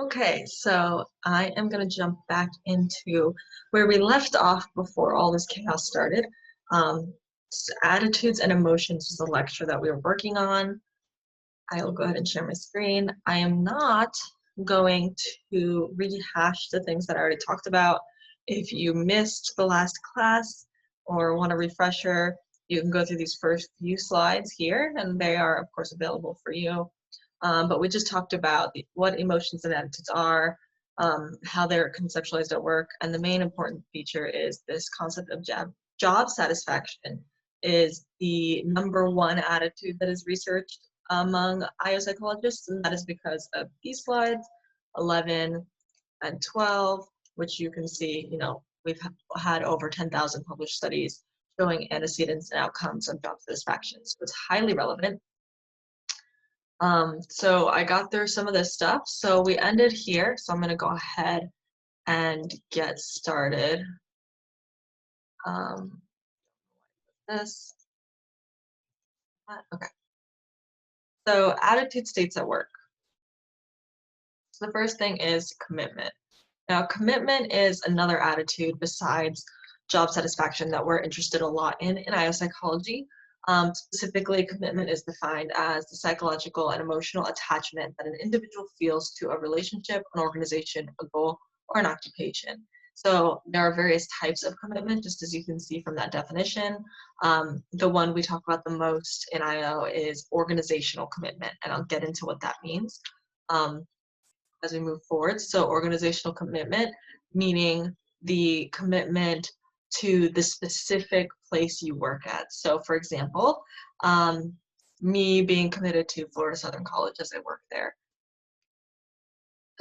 Okay, so I am going to jump back into where we left off before all this chaos started. Attitudes and emotions is the lecture that we were working on. I will go ahead and share my screen. I am not going to rehash the things that I already talked about. If you missed the last class or want a refresher, you can go through these first few slides here, and they are, of course, available for you. But we just talked about what emotions and attitudes are, how they're conceptualized at work, and the main important feature is this concept of job satisfaction is the number one attitude that is researched among IO psychologists, and that is because of these slides, 11 and 12, which you can see, we've had over 10,000 published studies showing antecedents and outcomes of job satisfaction. So it's highly relevant. So I got through some of this stuff. So we ended here. So I'm going to go ahead and get started. This. Okay. So attitude states at work. So the first thing is commitment. Now, commitment is another attitude besides job satisfaction that we're interested a lot in IO psychology. Specifically, commitment is defined as the psychological and emotional attachment that an individual feels to a relationship, an organization, a goal, or an occupation. So there are various types of commitment, just as you can see from that definition. The one we talk about the most in IO is organizational commitment, and I'll get into what that means as we move forward. So organizational commitment, meaning the commitment to the specific place you work at. So for example, me being committed to Florida Southern College as I work there.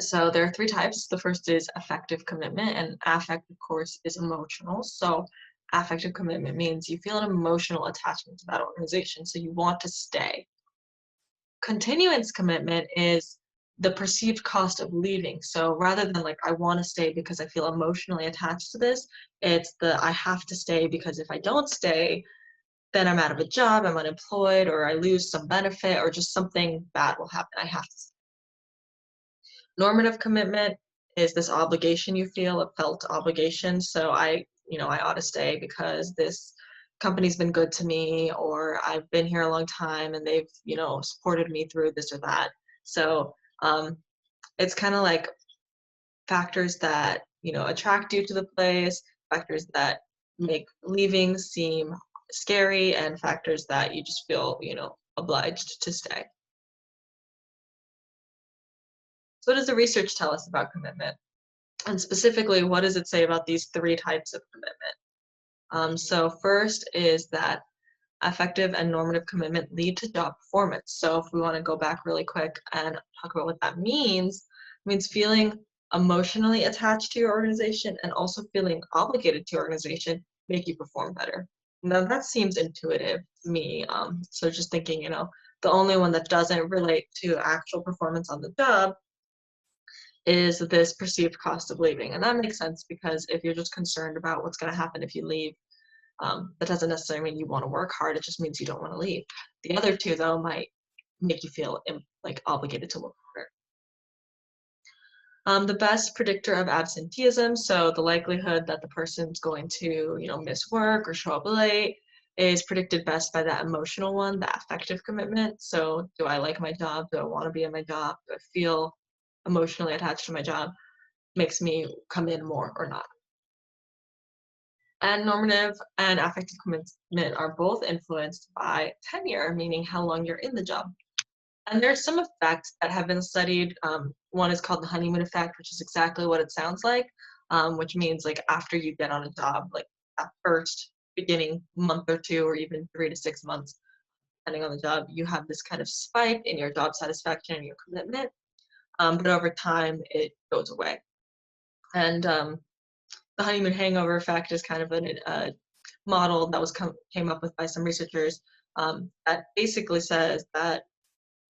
So there are three types. The first is affective commitment, and affect, of course, is emotional. So affective commitment means you feel an emotional attachment to that organization, so you want to stay. Continuance commitment is the perceived cost of leaving. So rather than like, I want to stay because I feel emotionally attached to this, it's the I have to stay because if I don't stay, then I'm out of a job, I'm unemployed, or I lose some benefit, or just something bad will happen. I have to stay. Normative commitment is this obligation you feel, a felt obligation. So I ought to stay because this company's been good to me, or I've been here a long time and they've, supported me through this or that. So it's kind of like factors that, attract you to the place, factors that make leaving seem scary, and factors that you just feel, obliged to stay. So what does the research tell us about commitment? And specifically, what does it say about these three types of commitment? So first is that affective and normative commitment lead to job performance. So if we want to go back really quick and talk about what that means, it means feeling emotionally attached to your organization and also feeling obligated to your organization make you perform better. Now that seems intuitive to me. So just thinking, the only one that doesn't relate to actual performance on the job is this perceived cost of leaving. And that makes sense because if you're just concerned about what's going to happen if you leave, that doesn't necessarily mean you want to work hard. It just means you don't want to leave. The other two, though, might make you feel like obligated to work harder. The best predictor of absenteeism, so the likelihood that the person's going to, miss work or show up late, is predicted best by that emotional one, the affective commitment. So do I like my job? Do I want to be in my job? Do I feel emotionally attached to my job? Makes me come in more or not. And normative and affective commitment are both influenced by tenure, meaning how long you're in the job. And there's some effects that have been studied. One is called the honeymoon effect, which is exactly what it sounds like, which means like after you get on a job, like that first beginning month or two, or even 3 to 6 months, depending on the job, you have this kind of spike in your job satisfaction and your commitment. But over time, it goes away. And the honeymoon hangover effect is kind of a model that was came up with by some researchers that basically says that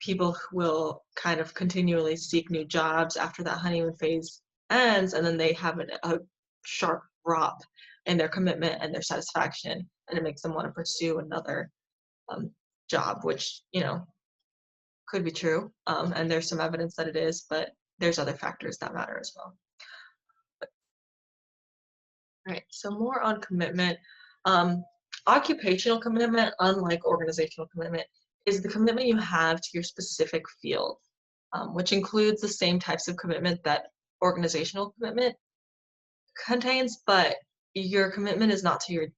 people will kind of continually seek new jobs after that honeymoon phase ends, and then they have a sharp drop in their commitment and their satisfaction, and it makes them want to pursue another job, which could be true, and there's some evidence that it is, but there's other factors that matter as well. All right, so more on commitment. Um, Occupational commitment, unlike organizational commitment, is the commitment you have to your specific field, which includes the same types of commitment that organizational commitment contains, but your commitment is not to your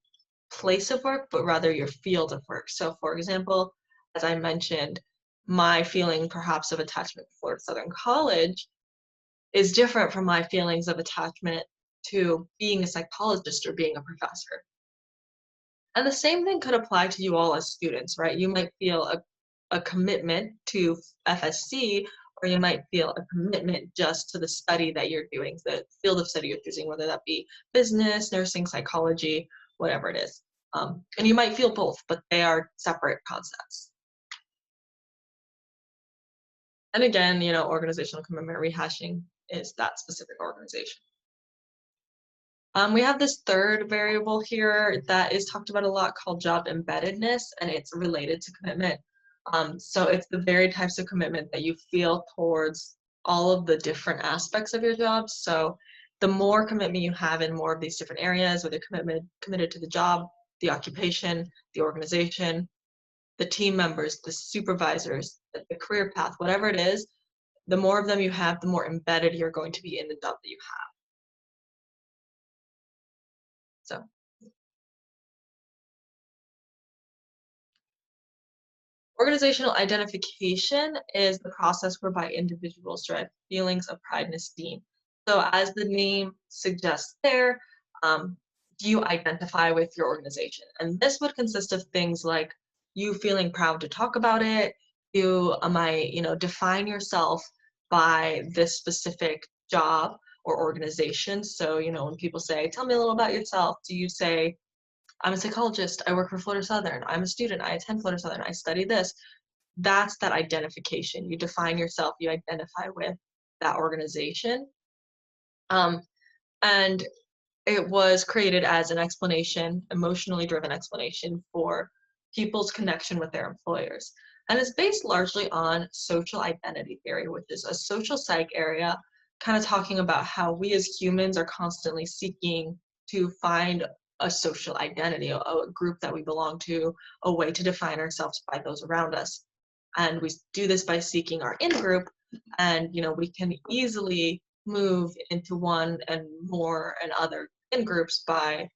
place of work, but rather your field of work. So, for example, as I mentioned, my feeling perhaps of attachment to Florida Southern College is different from my feelings of attachment to being a psychologist or being a professor. And the same thing could apply to you all as students, right? You might feel a commitment to FSC, or you might feel a commitment just to the study that you're doing, the field of study you're choosing, whether that be business, nursing, psychology, whatever it is. And you might feel both, but they are separate concepts. And again, organizational commitment rehashing is that specific organization. We have this third variable here that is talked about a lot called job embeddedness, and it's related to commitment. So it's the very types of commitment that you feel towards all of the different aspects of your job. So the more commitment you have in more of these different areas, whether you're committed to the job, the occupation, the organization, the team members, the supervisors, the career path, whatever it is, the more of them you have, the more embedded you're going to be in the job that you have. So organizational identification is the process whereby individuals derive feelings of pride and esteem. So as the name suggests there, do you identify with your organization? And this would consist of things like you feeling proud to talk about it, you might, define yourself by this specific job or organization. So, when people say, tell me a little about yourself, do you say, I'm a psychologist, I work for Florida Southern, I'm a student, I attend Florida Southern, I study this? That's that identification. You define yourself, you identify with that organization. And it was created as an explanation, emotionally driven explanation for people's connection with their employers. And it's based largely on social identity theory, which is a social psych area kind of talking about how we as humans are constantly seeking to find a social identity, a group that we belong to, a way to define ourselves by those around us. And we do this by seeking our in-group, and we can easily move into one and more and other in-groups by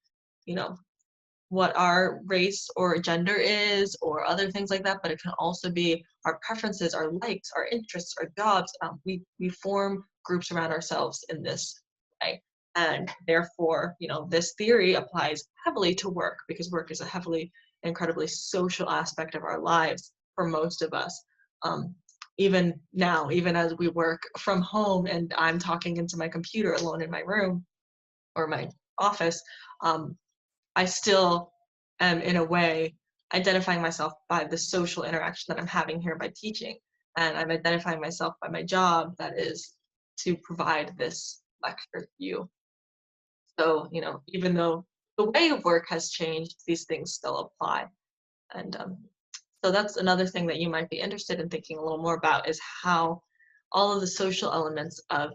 what our race or gender is or other things like that, but it can also be our preferences, our likes, our interests, our jobs. We form groups around ourselves in this way, and therefore this theory applies heavily to work, because work is a heavily, incredibly social aspect of our lives for most of us. Even now, even as we work from home and I'm talking into my computer alone in my room or my office, I still am, in a way, identifying myself by the social interaction that I'm having here by teaching. And I'm identifying myself by my job, that is to provide this lecture to you. So, even though the way of work has changed, these things still apply. And so that's another thing that you might be interested in thinking a little more about, is how all of the social elements of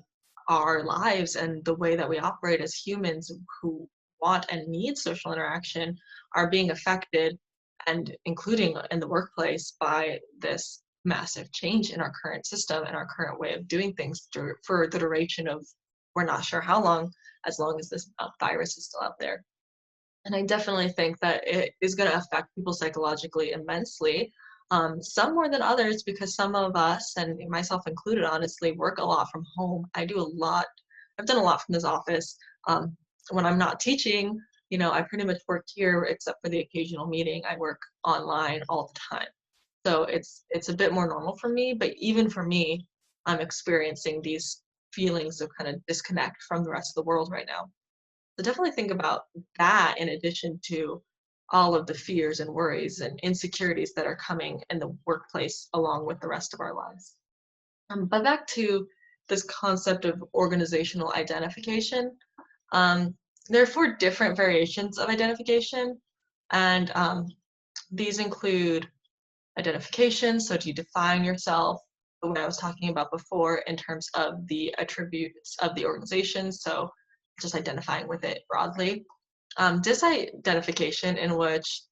our lives and the way that we operate as humans who want and need social interaction are being affected, and including in the workplace, by this massive change in our current system and our current way of doing things for the duration of, we're not sure how long, as long as this virus is still out there. And I definitely think that it is going to affect people psychologically immensely, some more than others, because some of us, and myself included, honestly, work a lot from home. I've done a lot from this office. When I'm not teaching, I pretty much work here, except for the occasional meeting. I work online all the time. So it's a bit more normal for me, but even for me, I'm experiencing these feelings of kind of disconnect from the rest of the world right now. So definitely think about that, in addition to all of the fears and worries and insecurities that are coming in the workplace along with the rest of our lives. But back to this concept of organizational identification. There are 4 different variations of identification, and these include identification, so do you define yourself, what I was talking about before in terms of the attributes of the organization, so just identifying with it broadly. Disidentification, in which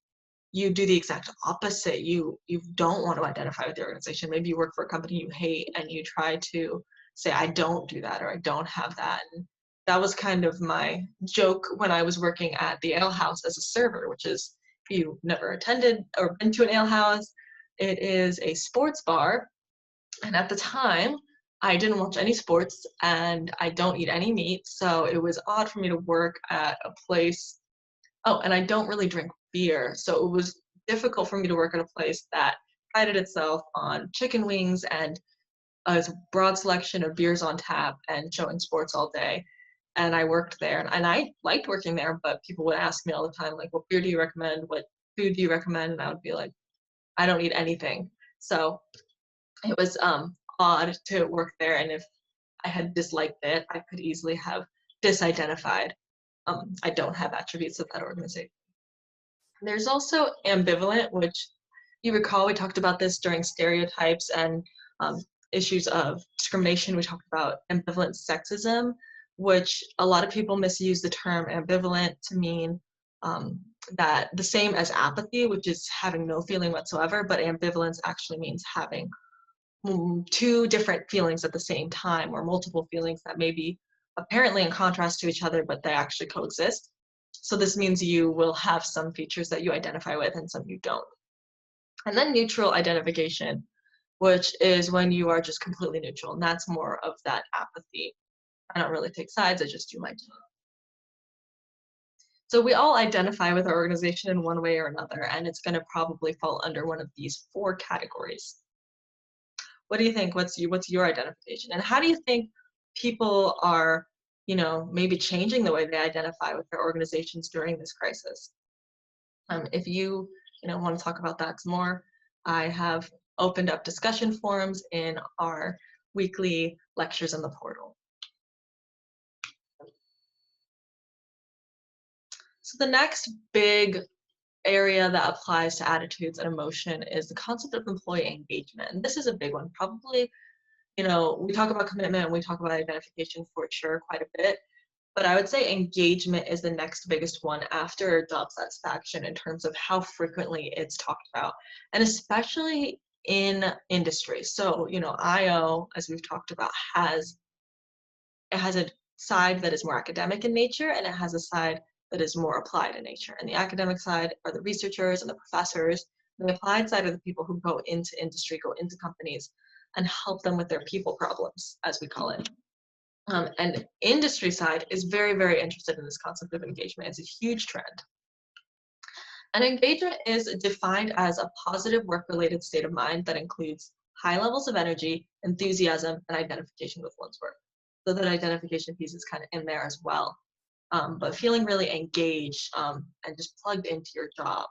you do the exact opposite. You don't want to identify with the organization. Maybe you work for a company you hate and you try to say, I don't do that, or I don't have that. And that was kind of my joke when I was working at the ale house as a server, which is, if you've never attended or been to an ale house, it is a sports bar. And at the time, I didn't watch any sports and I don't eat any meat. So it was odd for me to work at a place. Oh, and I don't really drink beer. So it was difficult for me to work at a place that prided itself on chicken wings and a broad selection of beers on tap and showing sports all day. And I worked there, and I liked working there, but people would ask me all the time, like, what beer do you recommend? What food do you recommend? And I would be like, I don't eat anything. So it was odd to work there, and if I had disliked it, I could easily have disidentified. I don't have attributes of that organization. There's also ambivalent, which you recall we talked about this during stereotypes and issues of discrimination. We talked about ambivalent sexism, which a lot of people misuse the term ambivalent to mean that the same as apathy, which is having no feeling whatsoever, but ambivalence actually means having two different feelings at the same time, or multiple feelings that may be apparently in contrast to each other, but they actually coexist. So this means you will have some features that you identify with and some you don't. And then neutral identification, which is when you are just completely neutral, and that's more of that apathy. I don't really take sides, I just do my job. So we all identify with our organization in one way or another, and it's going to probably fall under one of these 4 categories. What do you think? What's your identification? And how do you think people are, maybe changing the way they identify with their organizations during this crisis? If you, want to talk about that some more, I have opened up discussion forums in our weekly lectures in the portal. So the next big area that applies to attitudes and emotion is the concept of employee engagement. And this is a big one. Probably, we talk about commitment and we talk about identification for sure quite a bit, but I would say engagement is the next biggest one after job satisfaction in terms of how frequently it's talked about, and especially in industry. So, IO, as we've talked about, has a side that is more academic in nature, and it has a side that is more applied in nature. And the academic side are the researchers and the professors. The applied side are the people who go into industry, go into companies, and help them with their people problems, as we call it. And industry side is very, very interested in this concept of engagement. It's a huge trend. And engagement is defined as a positive work-related state of mind that includes high levels of energy, enthusiasm, and identification with one's work. So that identification piece is kind of in there as well. But feeling really engaged and just plugged into your job.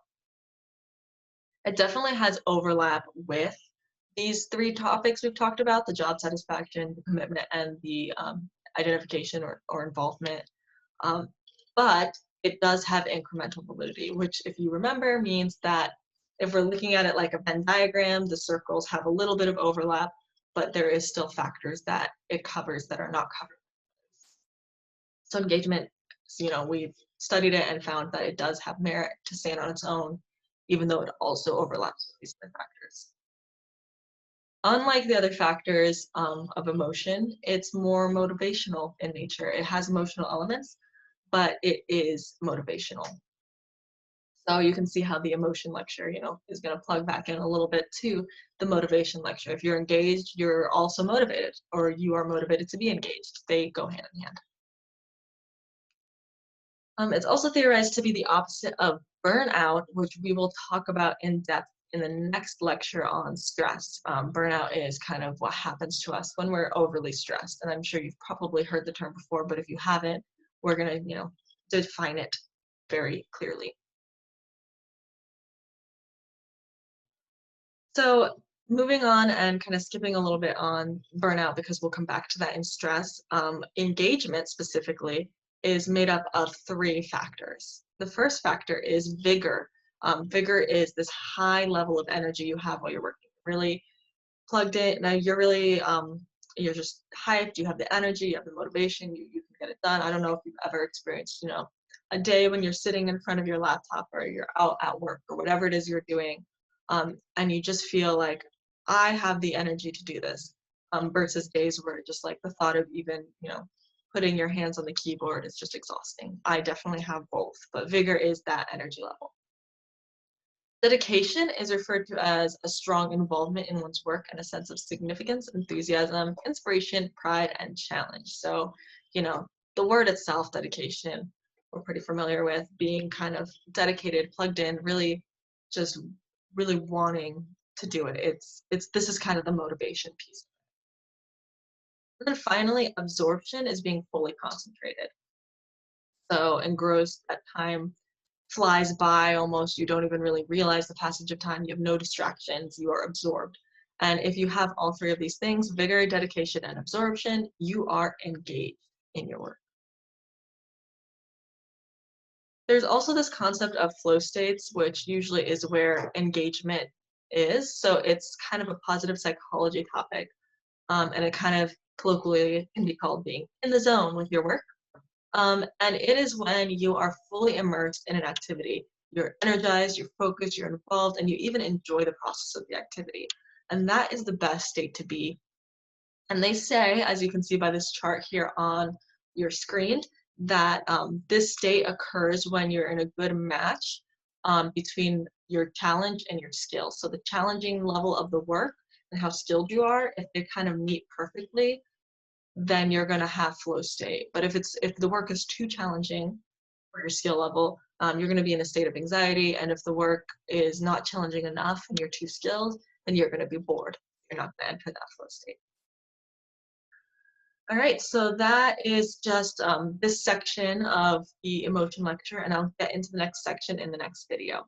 It definitely has overlap with these 3 topics we've talked about: the job satisfaction, the commitment, and the identification or involvement. But it does have incremental validity, which, if you remember, means that if we're looking at it like a Venn diagram, the circles have a little bit of overlap, but there is still factors that it covers that are not covered. So engagement, we've studied it and found that it does have merit to stand on its own, even though it also overlaps with these other factors. Unlike the other factors of emotion, it's more motivational in nature. It has emotional elements, but it is motivational. So you can see how the emotion lecture, is going to plug back in a little bit to the motivation lecture. If you're engaged, you're also motivated, or you are motivated to be engaged. They go hand in hand. It's also theorized to be the opposite of burnout, which we will talk about in depth in the next lecture on stress. Burnout is kind of what happens to us when we're overly stressed. And I'm sure you've probably heard the term before, but if you haven't, we're going to, define it very clearly. So moving on and kind of skipping a little bit on burnout, because we'll come back to that in stress, engagement specifically is made up of 3 factors. The first factor is vigor. Vigor is this high level of energy you have while you're working. Really plugged in. Now you're really you're just hyped, you have the energy, you have the motivation, you can get it done. I don't know if you've ever experienced, a day when you're sitting in front of your laptop or you're out at work or whatever it is you're doing, and you just feel like I have the energy to do this, versus days where just like the thought of even, putting your hands on the keyboard is just exhausting. I definitely have both, but vigor is that energy level. Dedication is referred to as a strong involvement in one's work and a sense of significance, enthusiasm, inspiration, pride, and challenge. So, you know, the word itself, dedication, we're pretty familiar with, being kind of dedicated, plugged in, really just really wanting to do it. It's this is kind of the motivation piece. And then finally, absorption is being fully concentrated. So engrossed, that time flies by almost. You don't even really realize the passage of time. You have no distractions. You are absorbed. And if you have all three of these things, vigor, dedication, and absorption, you are engaged in your work. There's also this concept of flow states, which usually is where engagement is. So it's kind of a positive psychology topic. And it kind of colloquially can be called being in the zone with your work. And it is when you are fully immersed in an activity. You're energized, you're focused, you're involved, and you even enjoy the process of the activity. And that is the best state to be. And they say, as you can see by this chart here on your screen, that this state occurs when you're in a good match between your challenge and your skill. So the challenging level of the work and how skilled you are, if they kind of meet perfectly, then you're going to have flow state. But if the work is too challenging for your skill level, you're going to be in a state of anxiety. And if the work is not challenging enough and you're too skilled, then you're going to be bored. You're not going to enter that flow state. All right, so that is just this section of the emotion lecture, and I'll get into the next section in the next video.